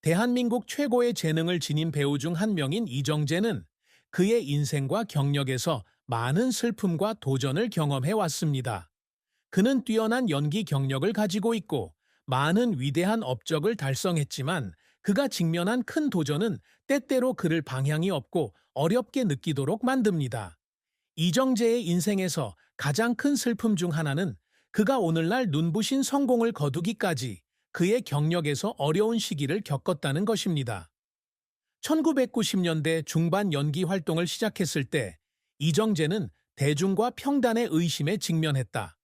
대한민국 최고의 재능을 지닌 배우 중 한 명인 이정재는 그의 인생과 경력에서 많은 슬픔과 도전을 경험해 왔습니다. 그는 뛰어난 연기 경력을 가지고 있고 많은 위대한 업적을 달성했지만 그가 직면한 큰 도전은 때때로 그를 방향이 없고 어렵게 느끼도록 만듭니다. 이정재의 인생에서 가장 큰 슬픔 중 하나는 그가 오늘날 눈부신 성공을 거두기까지 그의 경력에서 어려운 시기를 겪었다는 것입니다. 1990년대 중반 연기 활동을 시작했을 때 이정재는 대중과 평단의 의심에 직면했다.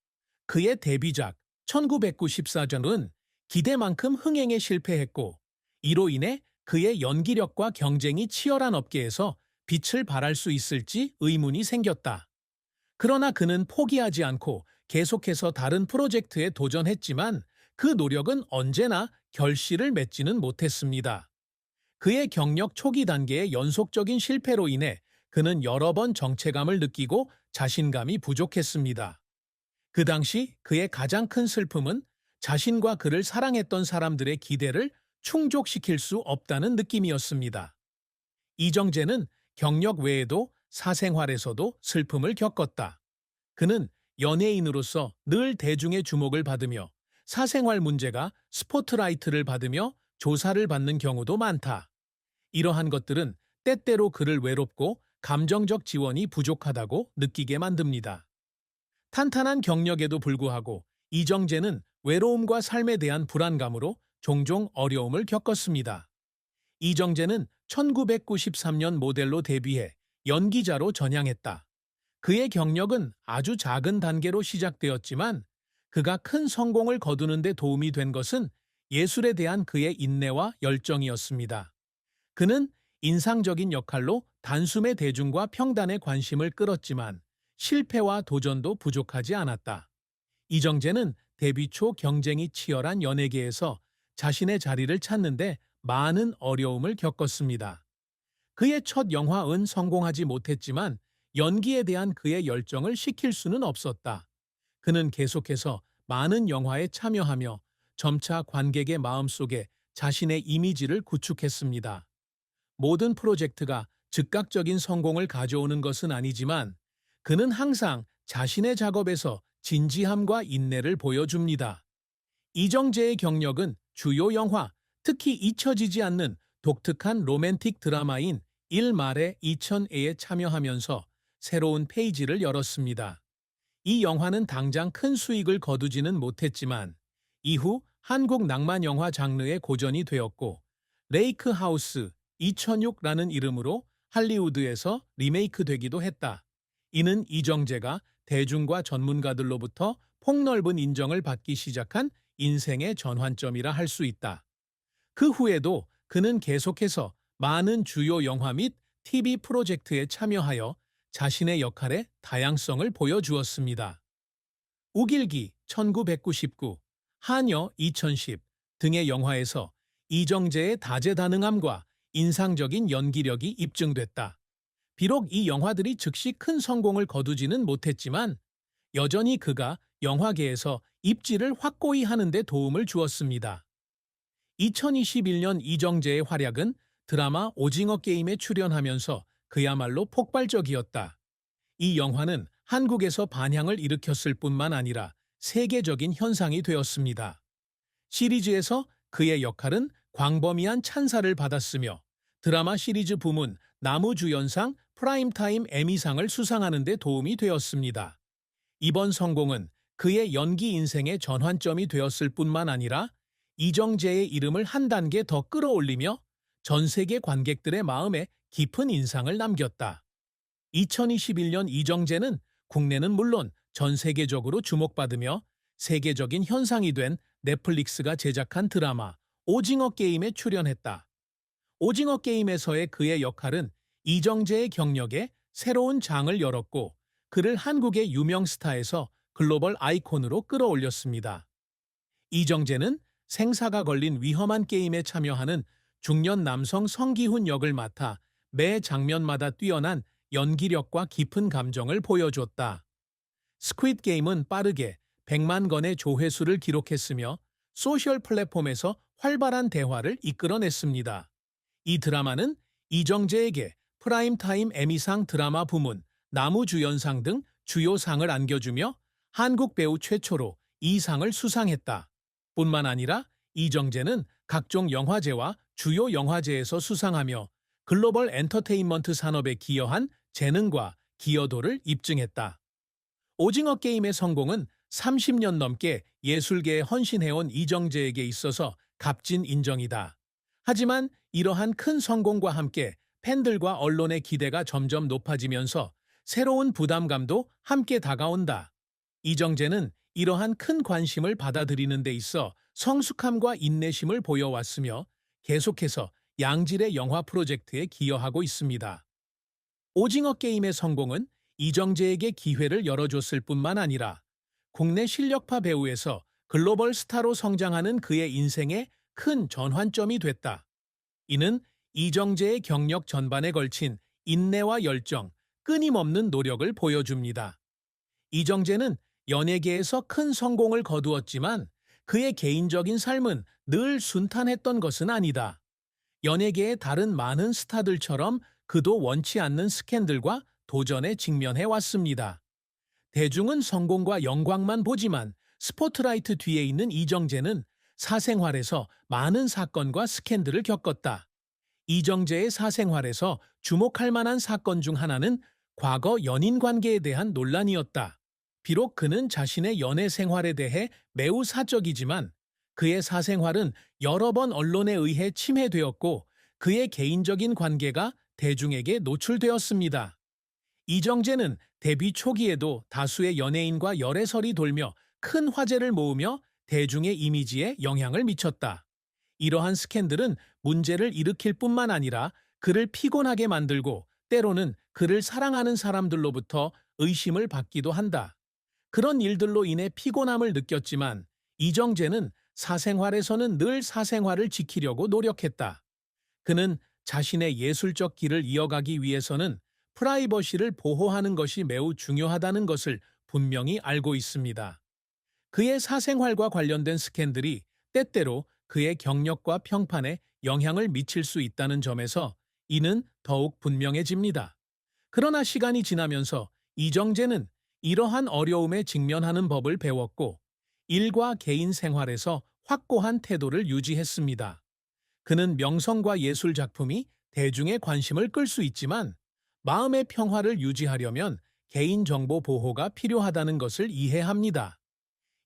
그의 데뷔작 1994전은 기대만큼 흥행에 실패했고 이로 인해 그의 연기력과 경쟁이 치열한 업계에서 빛을 발할 수 있을지 의문이 생겼다. 그러나 그는 포기하지 않고 계속해서 다른 프로젝트에 도전했지만 그 노력은 언제나 결실을 맺지는 못했습니다. 그의 경력 초기 단계의 연속적인 실패로 인해 그는 여러 번 정체감을 느끼고 자신감이 부족했습니다. 그 당시 그의 가장 큰 슬픔은 자신과 그를 사랑했던 사람들의 기대를 충족시킬 수 없다는 느낌이었습니다. 이정재는 경력 외에도 사생활에서도 슬픔을 겪었다. 그는 연예인으로서 늘 대중의 주목을 받으며 사생활 문제가 스포트라이트를 받으며 조사를 받는 경우도 많다. 이러한 것들은 때때로 그를 외롭고 감정적 지원이 부족하다고 느끼게 만듭니다. 탄탄한 경력에도 불구하고 이정재는 외로움과 삶에 대한 불안감으로 종종 어려움을 겪었습니다. 이정재는 1993년 모델로 데뷔해 연기자로 전향했다. 그의 경력은 아주 작은 단계로 시작되었지만 그가 큰 성공을 거두는 데 도움이 된 것은 예술에 대한 그의 인내와 열정이었습니다. 그는 인상적인 역할로 단숨에 대중과 평단의 관심을 끌었지만 실패와 도전도 부족하지 않았다. 이정재는 데뷔 초 경쟁이 치열한 연예계에서 자신의 자리를 찾는데 많은 어려움을 겪었습니다. 그의 첫 영화은 성공하지 못했지만 연기에 대한 그의 열정을 식힐 수는 없었다. 그는 계속해서 많은 영화에 참여하며 점차 관객의 마음속에 자신의 이미지를 구축했습니다. 모든 프로젝트가 즉각적인 성공을 가져오는 것은 아니지만 그는 항상 자신의 작업에서 진지함과 인내를 보여줍니다. 이정재의 경력은 주요 영화, 특히 잊혀지지 않는 독특한 로맨틱 드라마인 일말의 2000에에 참여하면서 새로운 페이지를 열었습니다. 이 영화는 당장 큰 수익을 거두지는 못했지만 이후 한국 낭만 영화 장르의 고전이 되었고 레이크 하우스 2006라는 이름으로 할리우드에서 리메이크되기도 했다. 이는 이정재가 대중과 전문가들로부터 폭넓은 인정을 받기 시작한 인생의 전환점이라 할 수 있다. 그 후에도 그는 계속해서 많은 주요 영화 및 TV 프로젝트에 참여하여 자신의 역할의 다양성을 보여주었습니다. 우길기 1999, 하녀 2010 등의 영화에서 이정재의 다재다능함과 인상적인 연기력이 입증됐다. 비록 이 영화들이 즉시 큰 성공을 거두지는 못했지만 여전히 그가 영화계에서 입지를 확고히 하는 데 도움을 주었습니다. 2021년 이정재의 활약은 드라마 오징어 게임에 출연하면서 그야말로 폭발적이었다. 이 영화는 한국에서 반향을 일으켰을 뿐만 아니라 세계적인 현상이 되었습니다. 시리즈에서 그의 역할은 광범위한 찬사를 받았으며 드라마 시리즈 부문 남우주연상 프라임타임 에미상을 수상하는 데 도움이 되었습니다. 이번 성공은 그의 연기 인생의 전환점이 되었을 뿐만 아니라 이정재의 이름을 한 단계 더 끌어올리며 전 세계 관객들의 마음에 깊은 인상을 남겼다. 2021년 이정재는 국내는 물론 전 세계적으로 주목받으며 세계적인 현상이 된 넷플릭스가 제작한 드라마 오징어 게임에 출연했다. 오징어 게임에서의 그의 역할은 이정재의 경력에 새로운 장을 열었고 그를 한국의 유명 스타에서 글로벌 아이콘으로 끌어올렸습니다. 이정재는 생사가 걸린 위험한 게임에 참여하는 중년 남성 성기훈 역을 맡아 매 장면마다 뛰어난 연기력과 깊은 감정을 보여줬다. 스퀴드 게임은 빠르게 100만 건의 조회수를 기록했으며 소셜 플랫폼에서 활발한 대화를 이끌어냈습니다. 이 드라마는 이정재에게 프라임타임 에미상 드라마 부문, 나무주연상 등 주요 상을 안겨주며 한국 배우 최초로 이 상을 수상했다. 뿐만 아니라 이정재는 각종 영화제와 주요 영화제에서 수상하며 글로벌 엔터테인먼트 산업에 기여한 재능과 기여도를 입증했다. 오징어 게임의 성공은 30년 넘게 예술계에 헌신해온 이정재에게 있어서 값진 인정이다. 하지만 이러한 큰 성공과 함께 팬들과 언론의 기대가 점점 높아지면서 새로운 부담감도 함께 다가온다. 이정재는 이러한 큰 관심을 받아들이는 데 있어 성숙함과 인내심을 보여왔으며 계속해서 양질의 영화 프로젝트에 기여하고 있습니다. 오징어 게임의 성공은 이정재에게 기회를 열어줬을 뿐만 아니라 국내 실력파 배우에서 글로벌 스타로 성장하는 그의 인생에 큰 전환점이 됐다. 이는 이정재의 경력 전반에 걸친 인내와 열정, 끊임없는 노력을 보여줍니다. 이정재는 연예계에서 큰 성공을 거두었지만 그의 개인적인 삶은 늘 순탄했던 것은 아니다. 연예계의 다른 많은 스타들처럼 그도 원치 않는 스캔들과 도전에 직면해 왔습니다. 대중은 성공과 영광만 보지만 스포트라이트 뒤에 있는 이정재는 사생활에서 많은 사건과 스캔들을 겪었다. 이정재의 사생활에서 주목할 만한 사건 중 하나는 과거 연인 관계에 대한 논란이었다. 비록 그는 자신의 연애 생활에 대해 매우 사적이지만 그의 사생활은 여러 번 언론에 의해 침해되었고 그의 개인적인 관계가 대중에게 노출되었습니다. 이정재는 데뷔 초기에도 다수의 연예인과 열애설이 돌며 큰 화제를 모으며 대중의 이미지에 영향을 미쳤다. 이러한 스캔들은 문제를 일으킬 뿐만 아니라 그를 피곤하게 만들고 때로는 그를 사랑하는 사람들로부터 의심을 받기도 한다. 그런 일들로 인해 피곤함을 느꼈지만 이정재는 사생활에서는 늘 사생활을 지키려고 노력했다. 그는 자신의 예술적 길을 이어가기 위해서는 프라이버시를 보호하는 것이 매우 중요하다는 것을 분명히 알고 있습니다. 그의 사생활과 관련된 스캔들이 때때로 그의 경력과 평판에 영향을 미칠 수 있다는 점에서 이는 더욱 분명해집니다. 그러나 시간이 지나면서 이정재는 이러한 어려움에 직면하는 법을 배웠고 일과 개인 생활에서 확고한 태도를 유지했습니다. 그는 명성과 예술 작품이 대중의 관심을 끌 수 있지만 마음의 평화를 유지하려면 개인정보 보호가 필요하다는 것을 이해합니다.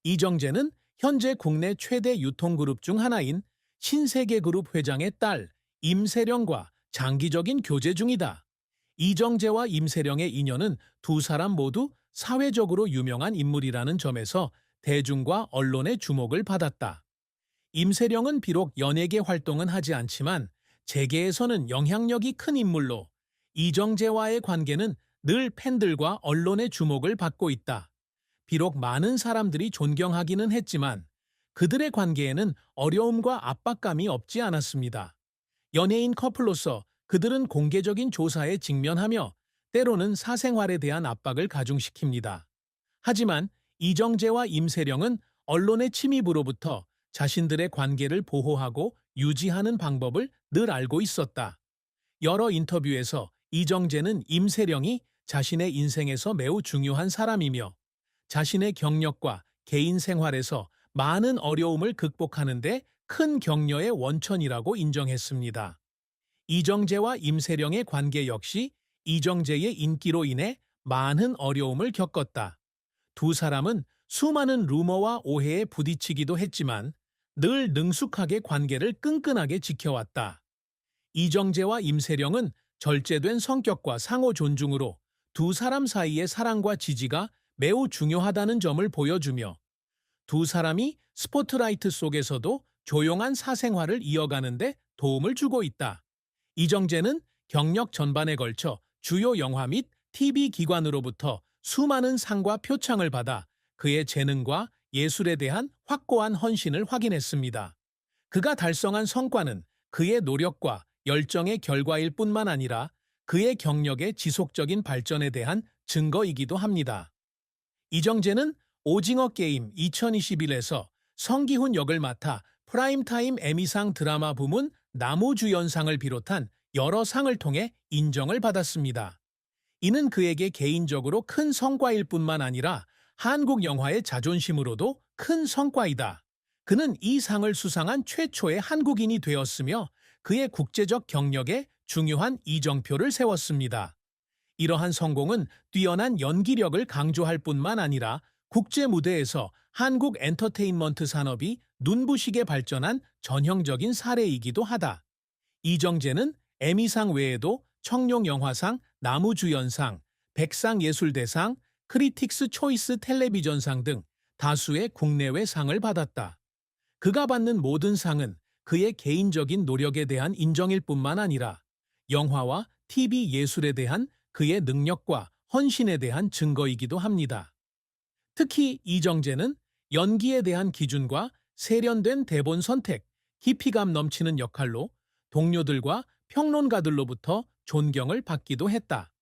이정재는 현재 국내 최대 유통그룹 중 하나인 신세계그룹 회장의 딸 임세령과 장기적인 교제 중이다. 이정재와 임세령의 인연은 두 사람 모두 사회적으로 유명한 인물이라는 점에서 대중과 언론의 주목을 받았다. 임세령은 비록 연예계 활동은 하지 않지만 재계에서는 영향력이 큰 인물로 이정재와의 관계는 늘 팬들과 언론의 주목을 받고 있다. 비록 많은 사람들이 존경하기는 했지만 그들의 관계에는 어려움과 압박감이 없지 않았습니다. 연예인 커플로서 그들은 공개적인 조사에 직면하며 때로는 사생활에 대한 압박을 가중시킵니다. 하지만 이정재와 임세령은 언론의 침입으로부터 자신들의 관계를 보호하고 유지하는 방법을 늘 알고 있었다. 여러 인터뷰에서 이정재는 임세령이 자신의 인생에서 매우 중요한 사람이며 자신의 경력과 개인 생활에서 많은 어려움을 극복하는 데 큰 격려의 원천이라고 인정했습니다. 이정재와 임세령의 관계 역시 이정재의 인기로 인해 많은 어려움을 겪었다. 두 사람은 수많은 루머와 오해에 부딪히기도 했지만 늘 능숙하게 관계를 끈끈하게 지켜왔다. 이정재와 임세령은 절제된 성격과 상호 존중으로 두 사람 사이의 사랑과 지지가 매우 중요하다는 점을 보여주며 두 사람이 스포트라이트 속에서도 조용한 사생활을 이어가는 데 도움을 주고 있다. 이정재는 경력 전반에 걸쳐 주요 영화 및 TV 기관으로부터 수많은 상과 표창을 받아 그의 재능과 예술에 대한 확고한 헌신을 확인했습니다. 그가 달성한 성과는 그의 노력과 열정의 결과일 뿐만 아니라 그의 경력의 지속적인 발전에 대한 증거이기도 합니다. 이정재는 오징어 게임 2021에서 성기훈 역을 맡아 프라임타임 에미상 드라마 부문 나무주연상을 비롯한 여러 상을 통해 인정을 받았습니다. 이는 그에게 개인적으로 큰 성과일 뿐만 아니라 한국 영화의 자존심으로도 큰 성과이다. 그는 이 상을 수상한 최초의 한국인이 되었으며 그의 국제적 경력에 중요한 이정표를 세웠습니다. 이러한 성공은 뛰어난 연기력을 강조할 뿐만 아니라 국제 무대에서 한국 엔터테인먼트 산업이 눈부시게 발전한 전형적인 사례이기도 하다. 이정재는 에미상 외에도 청룡영화상, 나무주연상, 백상예술대상, 크리틱스 초이스 텔레비전상 등 다수의 국내외 상을 받았다. 그가 받는 모든 상은 그의 개인적인 노력에 대한 인정일 뿐만 아니라 영화와 TV 예술에 대한 그의 능력과 헌신에 대한 증거이기도 합니다. 특히 이정재는 연기에 대한 기준과 세련된 대본 선택, 깊이감 넘치는 역할로 동료들과 평론가들로부터 존경을 받기도 했다.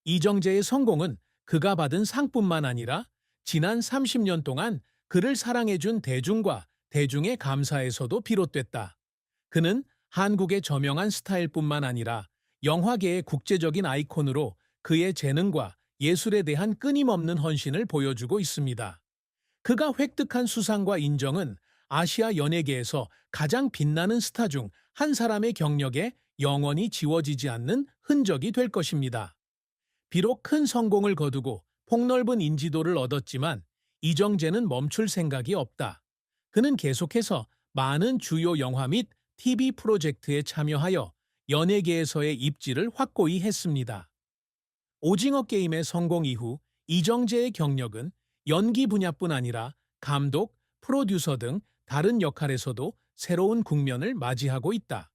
이정재의 성공은 그가 받은 상뿐만 아니라 지난 30년 동안 그를 사랑해준 대중과 대중의 감사에서도 비롯됐다. 그는 한국의 저명한 스타일뿐만 아니라 영화계의 국제적인 아이콘으로 그의 재능과 예술에 대한 끊임없는 헌신을 보여주고 있습니다. 그가 획득한 수상과 인정은 아시아 연예계에서 가장 빛나는 스타 중 한 사람의 경력에 영원히 지워지지 않는 흔적이 될 것입니다. 비록 큰 성공을 거두고 폭넓은 인지도를 얻었지만 이정재는 멈출 생각이 없다. 그는 계속해서 많은 주요 영화 및 TV 프로젝트에 참여하여 연예계에서의 입지를 확고히 했습니다. 오징어 게임의 성공 이후 이정재의 경력은 연기 분야뿐 아니라 감독, 프로듀서 등 다른 역할에서도 새로운 국면을 맞이하고 있다.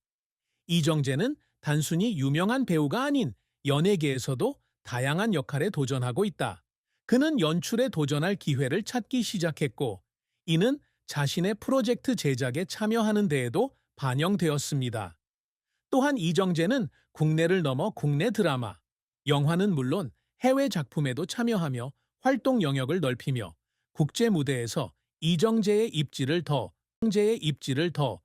이정재는 단순히 유명한 배우가 아닌 연예계에서도 다양한 역할에 도전하고 있다. 그는 연출에 도전할 기회를 찾기 시작했고, 이는 자신의 프로젝트 제작에 참여하는 데에도 반영되었습니다. 또한 이정재는 국내를 넘어 국내 드라마, 영화는 물론 해외 작품에도 참여하며 활동 영역을 넓히며 국제 무대에서 이정재의 입지를 더